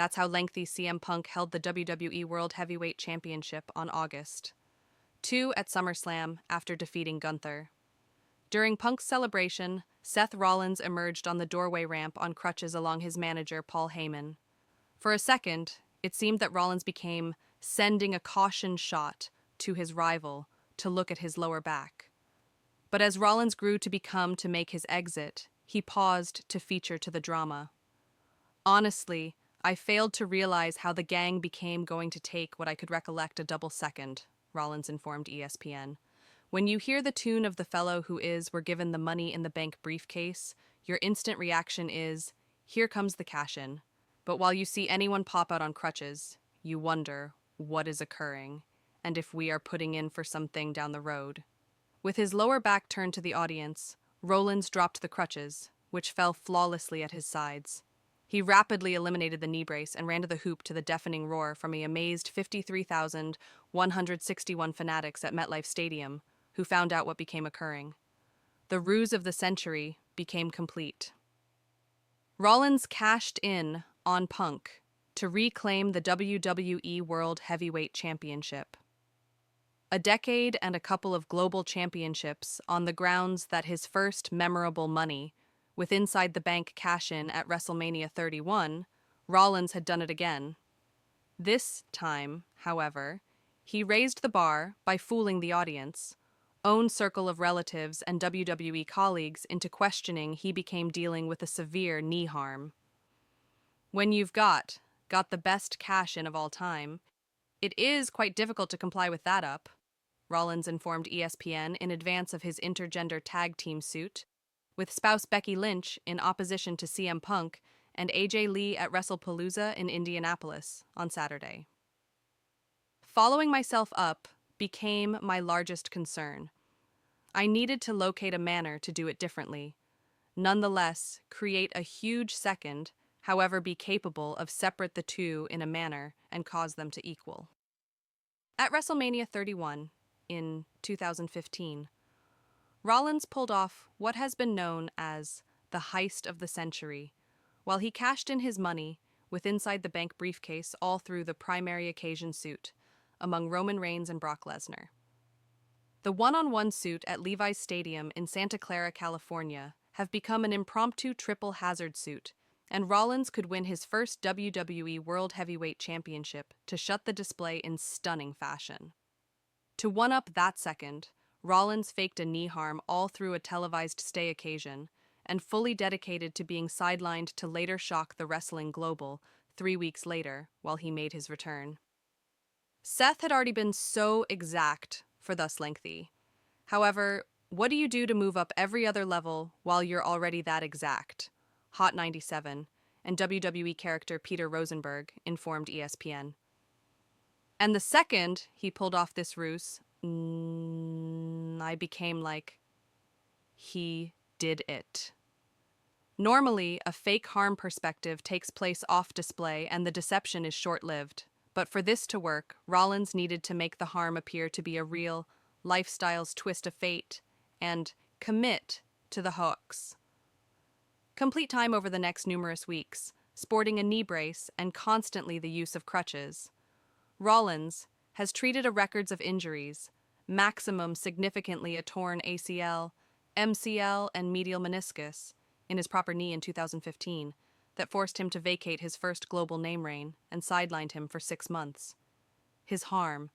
That's how lengthy CM Punk held the WWE World Heavyweight Championship on August 2 at SummerSlam after defeating Gunther. During Punk's celebration, Seth Rollins emerged on the doorway ramp on crutches along his manager, Paul Heyman. For a second, it seemed that Rollins became sending a caution shot to his rival to look at his lower back. But as Rollins grew to make his exit, he paused to feature to the drama. Honestly, I failed to realize how the gang became going to take what I could recollect a double second, Rollins informed ESPN. When you hear the tune of the fellow who were given the money in the bank briefcase, your instant reaction is, here comes the cash-in. But while you see anyone pop out on crutches, you wonder what is occurring, and if we are putting in for something down the road. With his lower back turned to the audience, Rollins dropped the crutches, which fell flawlessly at his sides. He rapidly eliminated the knee brace and ran to the hoop to the deafening roar from an amazed 53,161 fanatics at MetLife Stadium, who found out what became occurring. The ruse of the century became complete. Rollins cashed in on Punk to reclaim the WWE World Heavyweight Championship. A decade and a couple of global championships on the grounds that his first memorable money, with Inside the Bank cash-in at WrestleMania 31, Rollins had done it again. This time, however, he raised the bar by fooling the audience, own circle of relatives and WWE colleagues into questioning he became dealing with a severe knee harm. When you've got the best cash-in of all time, it is quite difficult to comply with that up, Rollins informed ESPN in advance of his intergender tag team suit, with spouse Becky Lynch in opposition to CM Punk and AJ Lee at WrestlePalooza in Indianapolis on Saturday. Following myself up became my largest concern. I needed to locate a manner to do it differently. Nonetheless, create a huge second, however be capable of separate the two in a manner and cause them to equal. At WrestleMania 31, in 2015, Rollins pulled off what has been known as the heist of the century, while he cashed in his money with Inside the Bank briefcase all through the primary occasion suit, among Roman Reigns and Brock Lesnar. The one-on-one suit at Levi's Stadium in Santa Clara, California, have become an impromptu triple hazard suit, and Rollins could win his first WWE World Heavyweight Championship to shut the display in stunning fashion. To one-up that second, Rollins faked a knee harm all through a televised stay occasion and fully dedicated to being sidelined to later shock the wrestling global 3 weeks later while he made his return. Seth had already been so exact for thus lengthy. However, what do you do to move up every other level while you're already that exact? Hot 97 and WWE character Peter Rosenberg informed ESPN. And the second he pulled off this ruse, I became like, he did it. Normally, a fake harm perspective takes place off display and the deception is short-lived. But for this to work, Rollins needed to make the harm appear to be a real, lifestyle's twist of fate, and commit to the hoax. Complete time over the next numerous weeks, sporting a knee brace and constantly the use of crutches. Rollins has treated a records of injuries, maximum significantly a torn ACL, MCL, and medial meniscus in his proper knee in 2015 that forced him to vacate his first global name reign and sidelined him for 6 months. His harm